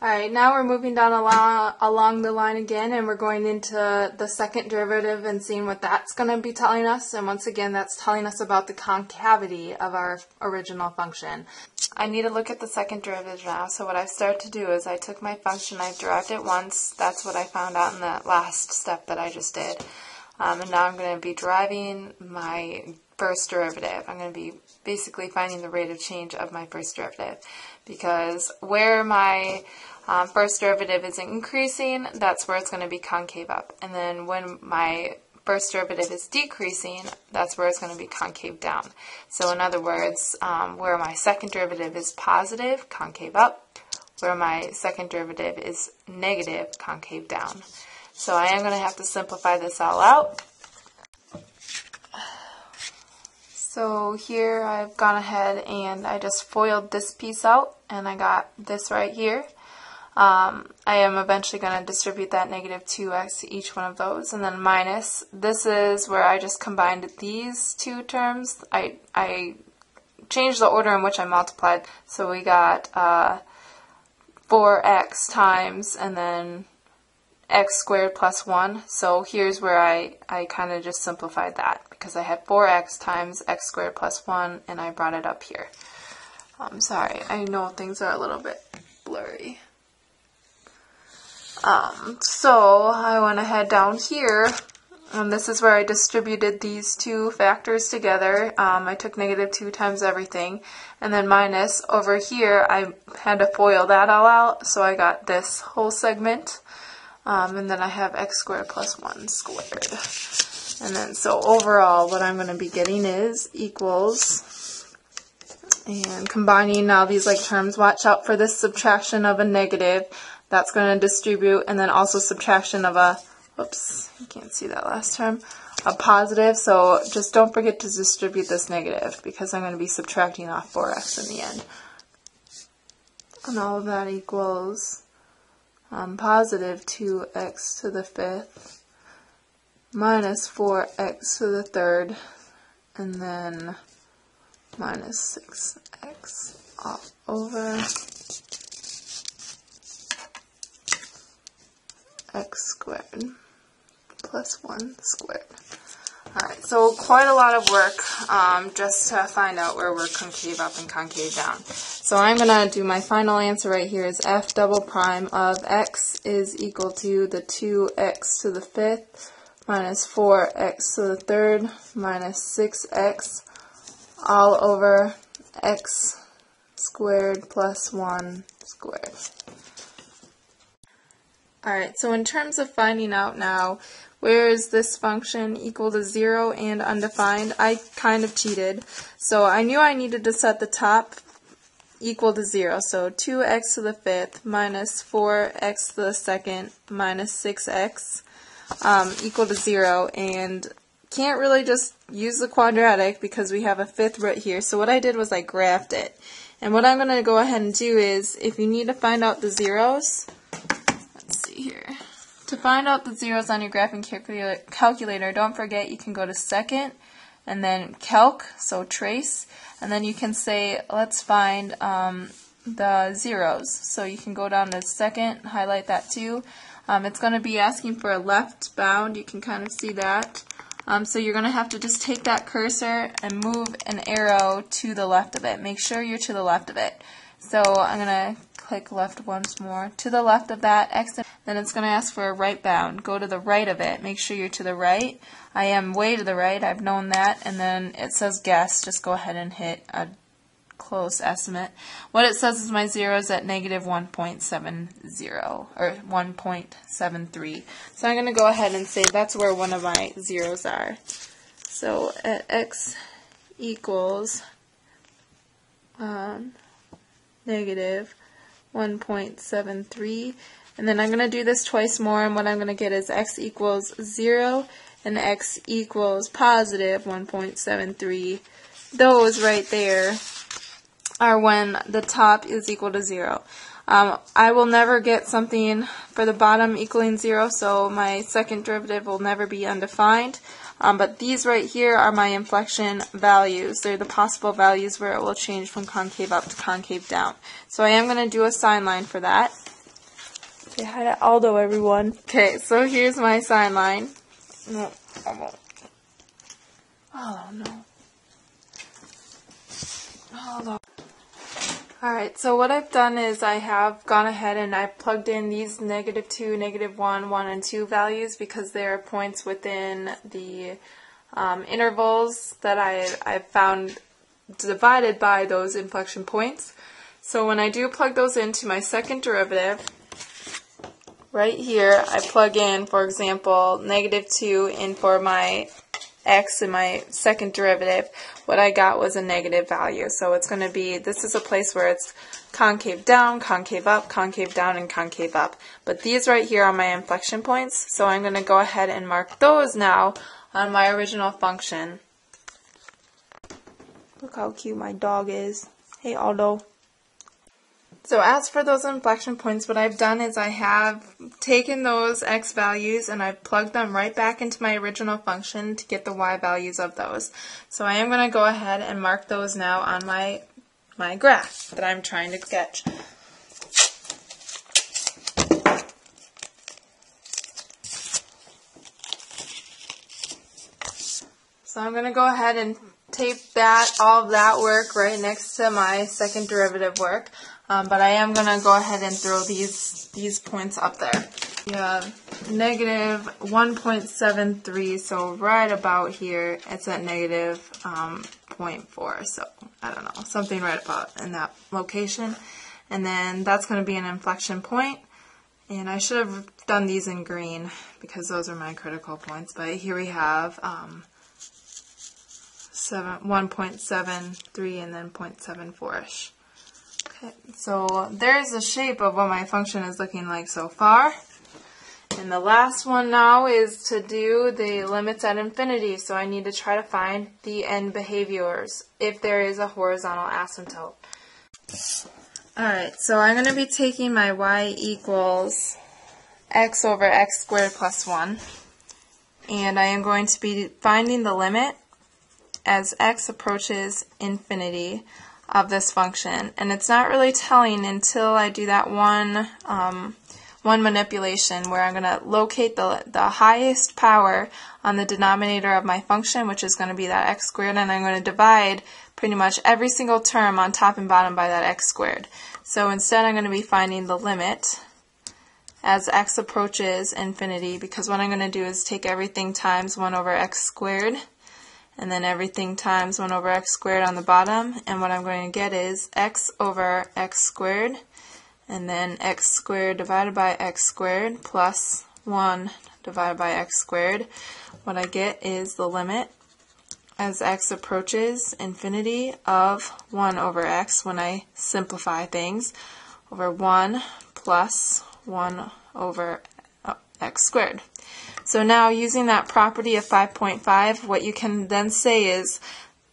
Alright, now we're moving down along the line again, and we're going into the second derivative and seeing what that's going to be telling us. And once again, that's telling us about the concavity of our original function. I need to look at the second derivative now. So what I've started to do is I took my function, I've derived it once. That's what I found out in that last step that I just did. And now I'm going to be deriving my first derivative. I'm going to be basically finding the rate of change of my first derivative, because where my first derivative is increasing, that's where it's going to be concave up. And then when my first derivative is decreasing, that's where it's going to be concave down. So in other words, where my second derivative is positive, concave up. Where my second derivative is negative, concave down. So I am going to have to simplify this all out. So here I've gone ahead and I just FOILed this piece out, and I got this right here. I am eventually going to distribute that negative 2x to each one of those, and then minus. This is where I just combined these two terms. I changed the order in which I multiplied. So we got 4x times and then x squared plus 1. So here's where I kind of just simplified that, because I had 4x times x squared plus 1, and I brought it up here. I'm sorry, I know things are a little bit blurry. So I went ahead down here, and this is where I distributed these two factors together. I took negative 2 times everything, and then minus. Over here I had to FOIL that all out, so I got this whole segment. And then I have x squared plus 1 squared. And then so overall what I'm going to be getting is equals, and combining now these like terms, watch out for this subtraction of a negative. That's going to distribute, and then also subtraction of a, whoops, you can't see that last term, a positive. So just don't forget to distribute this negative, because I'm going to be subtracting off 4x in the end. And all of that equals positive 2x to the 5th minus 4x to the 3rd, and then minus 6x all over x squared plus 1 squared. Alright, so quite a lot of work just to find out where we're concave up and concave down. So I'm going to do my final answer right here is f double prime of x is equal to the 2x to the 5th minus 4x to the 3rd minus 6x all over x squared plus 1 squared. Alright, so in terms of finding out now, where is this function equal to 0 and undefined, I kind of cheated. So I knew I needed to set the top equal to 0. So 2x to the 5th minus 4x to the 2nd minus 6x equal to 0. And can't really just use the quadratic because we have a 5th root here. So what I did was I graphed it. And what I'm going to go ahead and do is, if you need to find out the zeros, here. To find out the zeros on your graphing calculator, don't forget you can go to second and then calc, so trace, and then you can say let's find the zeros. So you can go down to second, highlight that too. It's going to be asking for a left bound, you can kind of see that. So you're going to have to just take that cursor and move an arrow to the left of it. Make sure you're to the left of it. So I'm going to click left once more. To the left of that X, then it's going to ask for a right bound. Go to the right of it. Make sure you're to the right. I am way to the right. I've known that. And then it says guess. Just go ahead and hit a close estimate. What it says is my zero is at negative 1.70 or 1.73. So I'm going to go ahead and say that's where one of my zeros are. So at X equals negative 1.73, and then I'm going to do this twice more, and what I'm going to get is x equals 0 and x equals positive 1.73. Those right there are when the top is equal to 0. I will never get something for the bottom equaling 0, so my second derivative will never be undefined. But these right here are my inflection values. They're the possible values where it will change from concave up to concave down. So I am going to do a sign line for that. Say hi to Aldo, everyone. Okay, so here's my sign line. No, I won't. Oh, no. Aldo. Alright, so what I've done is I have gone ahead and I've plugged in these -2, -1, 1, and 2 values because they are points within the intervals that I've found divided by those inflection points. So when I do plug those into my second derivative, right here I plug in, for example, -2 in for my x in my second derivative. What I got was a negative value. So it's going to be, this is a place where it's concave down, concave up, concave down, and concave up. But these right here are my inflection points, so I'm going to go ahead and mark those now on my original function. Look how cute my dog is. Hey, Aldo. So as for those inflection points, what I've done is I have taken those x values and I've plugged them right back into my original function to get the y values of those. So I am going to go ahead and mark those now on my graph that I'm trying to sketch. So I'm going to go ahead and tape all of that work right next to my second derivative work. But I am going to go ahead and throw these points up there. We have -1.73, so right about here, it's at -0.4, so I don't know, something right about in that location. And then that's going to be an inflection point, and I should have done these in green because those are my critical points, but here we have 1.73 and then 0.74-ish. Okay, so there's the shape of what my function is looking like so far. And the last one now is to do the limits at infinity. So I need to try to find the end behaviors if there is a horizontal asymptote. Alright, so I'm going to be taking my y equals x over x squared plus 1. And I am going to be finding the limit as x approaches infinity of this function, and it's not really telling until I do that one manipulation where I'm going to locate the highest power on the denominator of my function, which is going to be that x squared, and I'm going to divide pretty much every single term on top and bottom by that x squared. So instead I'm going to be finding the limit as x approaches infinity, because what I'm going to do is take everything times 1 over x squared, and then everything times 1 over x squared on the bottom, and what I'm going to get is x over x squared, and then x squared divided by x squared plus 1 divided by x squared. What I get is the limit as x approaches infinity of 1 over x when I simplify things, over 1 plus 1 over x squared. So now, using that property of 5.5, what you can then say is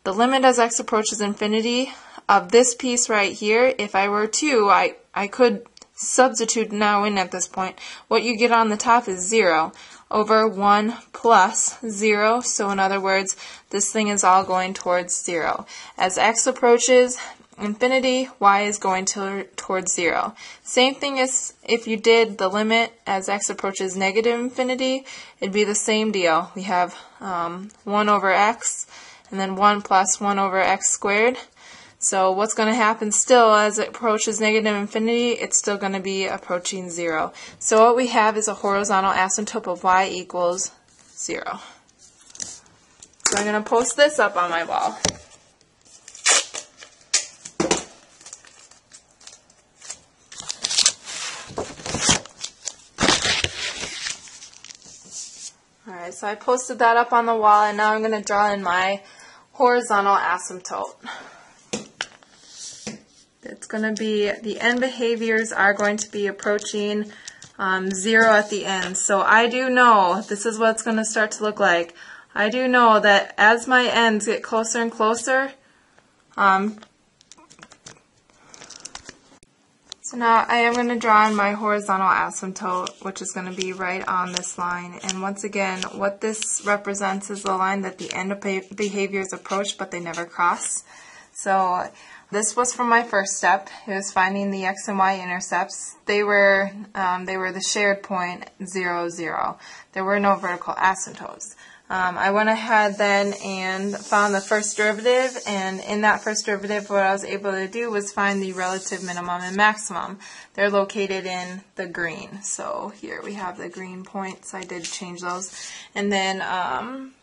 the limit as x approaches infinity of this piece right here, if I were to, I could substitute now in at this point. What you get on the top is 0 over 1 plus 0. So in other words, this thing is all going towards 0. As x approaches infinity, y is going towards 0. Same thing as if you did the limit as x approaches negative infinity, it'd be the same deal. We have 1 over x and then 1 plus 1 over x squared. So what's going to happen still as it approaches negative infinity, it's still going to be approaching 0. So what we have is a horizontal asymptote of y equals 0. So I'm going to post this up on my wall. Alright, so I posted that up on the wall, and now I'm going to draw in my horizontal asymptote. It's going to be, the end behaviors are going to be approaching 0 at the end. So I do know, this is what it's going to start to look like. I do know that as my ends get closer and closer, so So now I am going to draw in my horizontal asymptote, which is going to be right on this line. And once again, what this represents is the line that the end of behaviors approach, but they never cross. So this was from my first step. It was finding the x and y intercepts. They were the shared point 0, 0. There were no vertical asymptotes. I went ahead then and found the first derivative, and in that first derivative what I was able to do was find the relative minimum and maximum. They're located in the green. So here we have the green points. I did change those. And then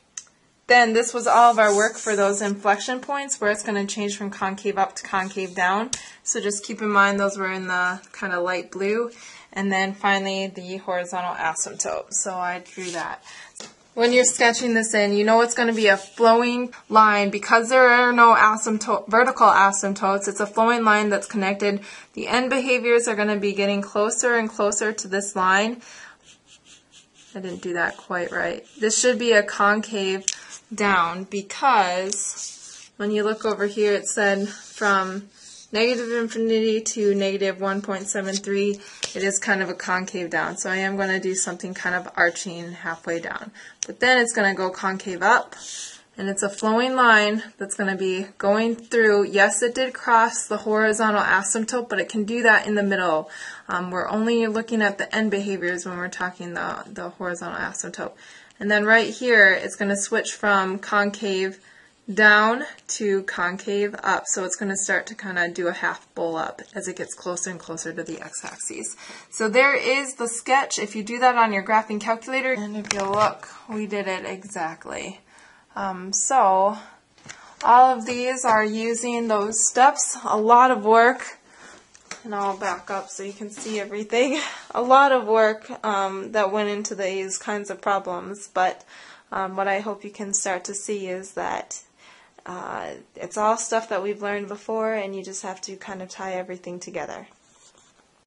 this was all of our work for those inflection points where it's going to change from concave up to concave down. So just keep in mind those were in the kind of light blue. And then finally the horizontal asymptote. So I drew that. When you're sketching this in, you know it's going to be a flowing line. Because there are no vertical asymptotes, it's a flowing line that's connected. The end behaviors are going to be getting closer and closer to this line. I didn't do that quite right. This should be a concave down because when you look over here it said from negative infinity to negative 1.73, it is kind of a concave down. So I am going to do something kind of arching halfway down. But then it's going to go concave up, and it's a flowing line that's going to be going through. Yes, it did cross the horizontal asymptote, but it can do that in the middle. We're only looking at the end behaviors when we're talking the horizontal asymptote. And then right here, it's going to switch from concave down to concave up. So it's going to start to kind of do a half bowl up as it gets closer and closer to the x-axis. So there is the sketch. If you do that on your graphing calculator, and if you look, we did it exactly. So all of these are using those steps. A lot of work, and I'll back up so you can see everything. A lot of work that went into these kinds of problems, but what I hope you can start to see is that it's all stuff that we've learned before, and you just have to kind of tie everything together.